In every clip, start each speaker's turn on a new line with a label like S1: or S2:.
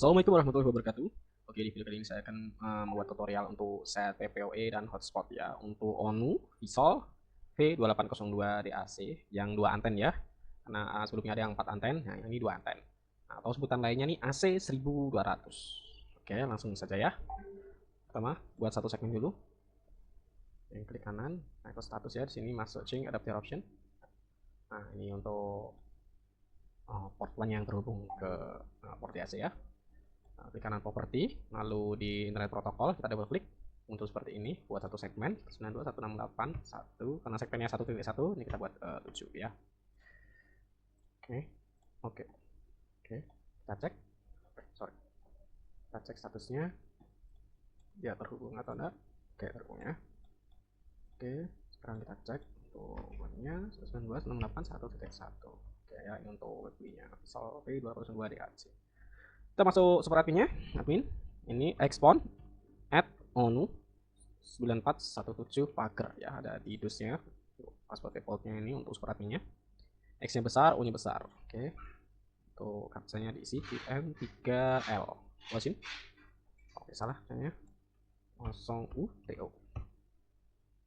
S1: Assalamualaikum warahmatullahi wabarakatuh. Oke, di video kali ini saya akan membuat tutorial untuk set PPOE dan hotspot ya. Untuk ONU Visol V2802 DAC yang 2 anten ya. Karena sebelumnya ada yang 4 anten, nah ini 2 anten. Nah, atau sebutan lainnya nih AC 1200. Oke, langsung saja ya. Pertama, buat satu segmen dulu. Yang klik kanan, naik ke status ya. Di sini masuk change adapter option. Nah, ini untuk port LAN yang terhubung ke port DAC ya. Klik kanan properti, lalu di internet protokol kita double klik untuk seperti ini, buat satu segmen 92.168.1 karena segmennya 1.1, ini kita buat 7 ya. Oke, kita cek, kita cek statusnya dia terhubung atau enggak. Oke, terhubung ya. Oke, sekarang kita cek untuk WAN-nya 192.168.1.1. Oke ya, ini untuk WiFi-nya Visol V202 DAC. Kita masuk super adminnya, admin ini expon add onu 9417 pagar ya, ada di dusnya. Password defaultnya ini untuk super adminnya, X nya besar, U nya besar. Oke, untuk kapsanya diisi TM3L wasin. Oke, salah kayaknya 0UTO.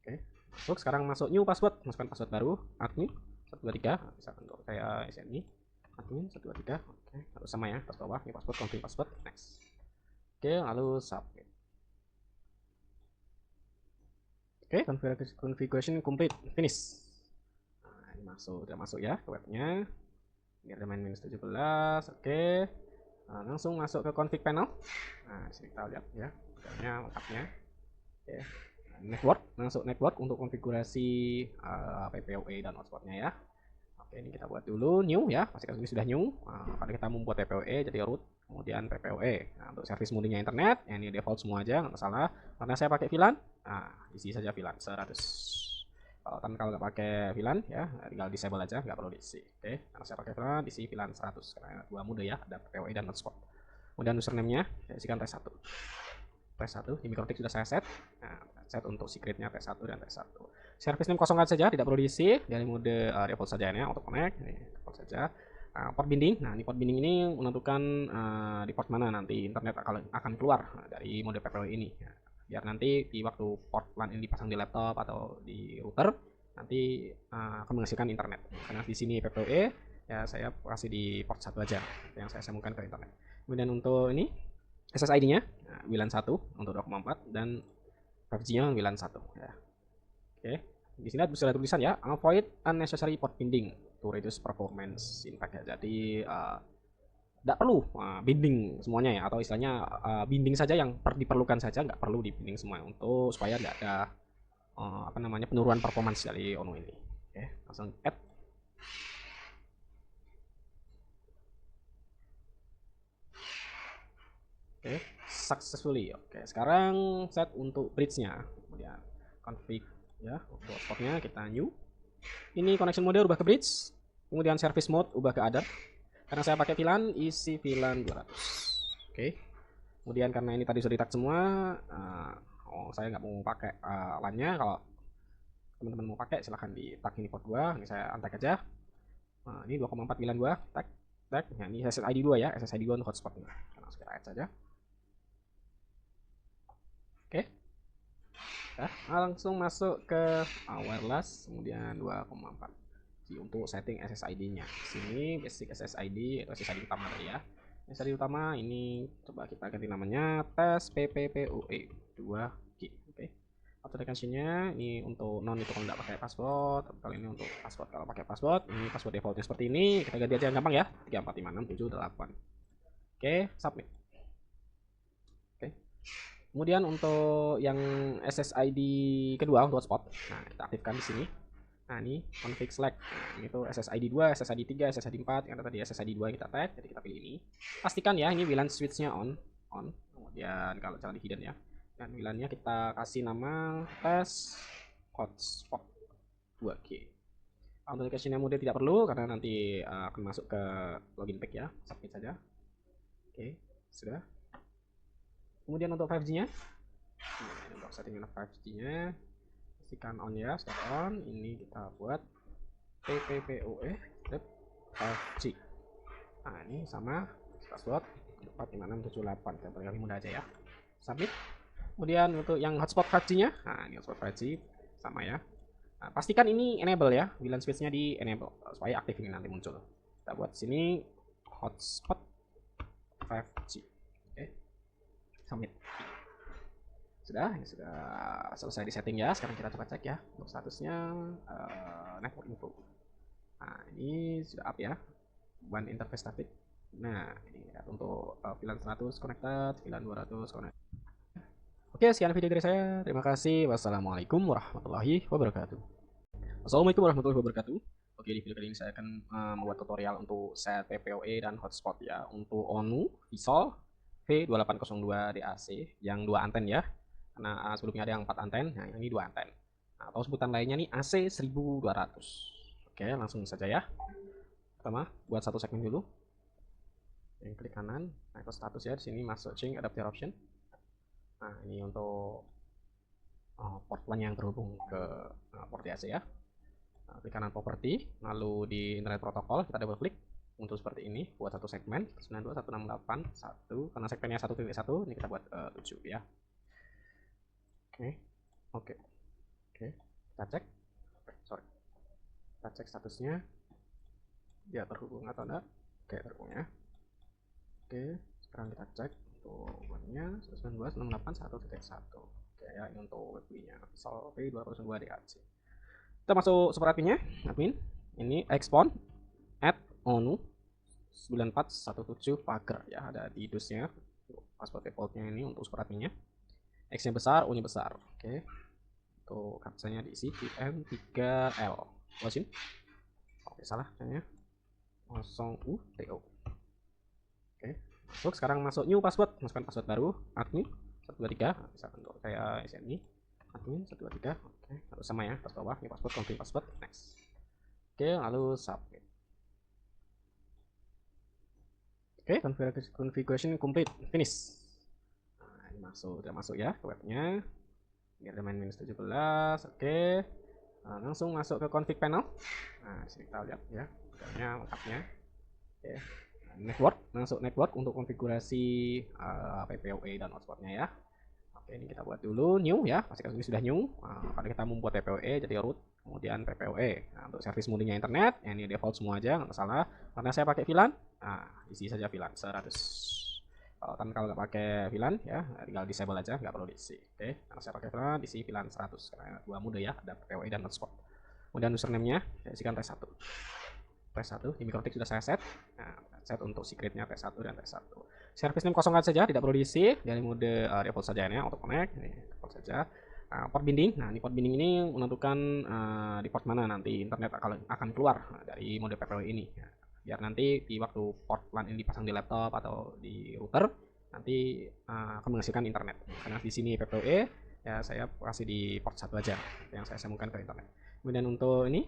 S1: Oke, masuk. Sekarang masuk new password, masukkan password baru admin 123, misalkan untuk saya SNI admin 123. Oke, harus sama ya, atas bawah ini password, confirm password, next. Oke, lalu submit. Oke, configuration complete, finish. Nah, ini masuk, udah masuk ya ke webnya. Ini ada main minus 17. Oke, nah, langsung masuk ke config panel. Nah, disini kita lihat ya lengkapnya. Oke, network, masuk network untuk konfigurasi PPOE dan hotspotnya ya. Oke, ini kita buat dulu new ya, pastikan ini sudah new. Karena kita membuat PPOE jadi root, kemudian PPOE. Nah, untuk service modenya internet, ya ini default semua aja, nggak salah. Karena saya pakai VLAN, nah isi saja VLAN 100. Kalau nggak pakai VLAN ya, tinggal disable aja, nggak perlu diisi. Oke, karena saya pakai VLAN, diisi VLAN 100 karena dua mode ya, ada PPOE dan hotspot. Kemudian username-nya saya isikan tes 1. Tes 1 di MikroTik sudah saya set. Nah, set untuk secretnya tes 1 dan tes 1. Service name kosongkan saja, tidak perlu diisi, dari mode default saja ini auto connect, ini default saja. Port binding, nah ini port binding ini menentukan di port mana nanti internet akan keluar dari mode PPOE ini ya. Biar nanti di waktu port LAN ini dipasang di laptop atau di router nanti akan menghasilkan internet. Karena di sini PPOE ya saya kasih di port 1 aja yang saya sambungkan ke internet. Kemudian untuk ini SSID-nya nah, WLAN 1 untuk 2,4 dan 5G-nya WLAN 1 ya. Oke, di sini sudah ada tulisan ya, avoid unnecessary port binding to reduce performance impact ya. Jadi tidak perlu binding semuanya ya, atau istilahnya binding saja yang diperlukan saja, nggak perlu dibinding semua untuk supaya tidak ada penurunan performance dari ONU ini. Oke, langsung add. Oke, successfully. Oke, sekarang set untuk bridge-nya, kemudian config ya, untuk hotspotnya kita new. Ini connection mode ubah ke bridge, kemudian service mode ubah ke other. Karena saya pakai VLAN, isi VLAN 200. Oke, kemudian karena ini tadi sudah di tag semua, saya nggak mau pakai LAN-nya. Kalau teman-teman mau pakai silahkan di tag ini port 2, ini saya untag aja. Nah, ini 2,4 VLAN 2 tag. Nah, ini SSID 2 ya, SSID 2 untuk hotspotnya. Langsung kita add saja. Oke, nah, langsung masuk ke wireless, kemudian 2,4 untuk setting SSID-nya. Sini basic SSID, SSID utama tadi ya. SSID utama ini coba kita ganti namanya tes PPPoE 2G. Oke, authentication-nya ini untuk non itu kalau nggak pakai password, kalau ini untuk password kalau pakai password. Ini password defaultnya seperti ini, kita ganti aja yang gampang ya, 3456778. Oke, submit. Oke, kemudian untuk yang SSID kedua untuk hotspot, nah kita aktifkan di sini. Nah ini config select, nah, ini tuh SSID 2, SSID 3, SSID 4, yang tadi SSID 2 kita tag, jadi kita pilih ini. Pastikan ya ini WLAN switch-nya on. Kemudian kalau jangan di hidden ya. Dan WLAN-nya kita kasih nama tes hotspot 2G. Authentication-nya mode tidak perlu karena nanti akan masuk ke login page ya. Submit saja. Oke, sudah. Kemudian untuk 5G-nya, untuk setting 5G-nya pastikan on ya, start on. Ini kita buat PPPoE 5G. Nah ini sama password 45678, kita paling mudah aja ya. Submit. Kemudian untuk yang hotspot 5G-nya, nah ini hotspot 5G sama ya. Nah, pastikan ini enable ya, VLAN switch-nya di enable supaya aktif ini nanti muncul. Kita buat sini hotspot 5G. Oke. Submit. Sudah, ini sudah selesai di setting ya. Sekarang kita coba cek ya untuk statusnya network info. Nah, ini sudah up ya. One interface static. Nah, ini lihat untuk VLAN 100 connected, VLAN 200 connected. Oke, sekian video dari saya. Terima kasih. Wassalamualaikum warahmatullahi wabarakatuh. Assalamualaikum warahmatullahi wabarakatuh. Oke, di video kali ini saya akan membuat tutorial untuk set PPOE dan hotspot ya. Untuk ONU Visol V2802 DAC yang 2 anten ya. Karena sebelumnya ada yang 4 anten, nah ini 2 anten. Nah, atau sebutan lainnya nih AC 1200. Oke, langsung saja ya. Pertama, buat satu segmen dulu. Yang klik kanan, nah ke status ya. Di sini masuk change adapter option. Nah, ini untuk port LAN yang terhubung ke port DAC ya. Nah, klik kanan property, lalu di internet protokol kita double klik, muncul seperti ini. Buat satu segmen 92.168.1, karena segmennya 1.1, ini kita buat 7 ya. Oke, kita cek. Kita cek statusnya dia terhubung atau enggak. Oke, terhubung ya. Oke, sekarang kita cek untuk webnya 192.168.1.1. Oke ya, ini untuk webnya Visol V2802 DAC. Kita masuk super adminnya, admin. Ini expon at onu 9417 pagar ya, ada di dusnya. Password defaultnya ini untuk super adminnya. X-nya besar, U-nya besar. Oke. Untuk kapsanya diisi M3L. Wasin. Oke, salah kayaknya. 0UTO. Oke. Masuk, sekarang masuk new password, masukkan password baru, admin 123. Bisa untuk saya SNI admin 123. Oke, harus sama ya, pas bawah ini password, confirm password, next. Oke, lalu submit. Oke, configuration complete, finish. Nah, ini udah masuk ya ke webnya. Ini ada main minus 17. Oke. Nah, langsung masuk ke config panel. Nah, sini kita lihat ya, lengkapnya. Oke. Network, masuk network untuk konfigurasi PPOE dan hotspotnya ya. Oke, ini kita buat dulu new ya, pastikan ini sudah new. Kalau kita membuat PPOE jadi root, kemudian PPOE. Nah, untuk service mode-nya internet, ya ini default semua aja, nggak masalah. Karena saya pakai VLAN, nah isi saja VLAN 100. Kalau nggak pakai VLAN ya, tinggal disable aja, nggak perlu diisi. Oke, karena saya pakai VLAN, diisi VLAN 100 karena dua mode ya, ada PPOE dan hotspot. Kemudian username-nya saya isikan res1. Res1 di microtik sudah saya set. Nah, set untuk secretnya T1 dan T1. Service name kosongkan saja, tidak perlu diisi. Dari mode default saja ya, auto connect. Ini default saja. Port binding. Nah, ini port binding ini menentukan di port mana nanti internet akan keluar dari mode PPOE ini. Biar nanti di waktu port LAN ini dipasang di laptop atau di router, nanti akan menghasilkan internet. Karena di sini PPOE, ya saya kasih di port 1 aja yang saya sambungkan ke internet. Kemudian untuk ini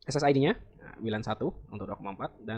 S1: SSID-nya, WLAN 1 untuk 2,4 dan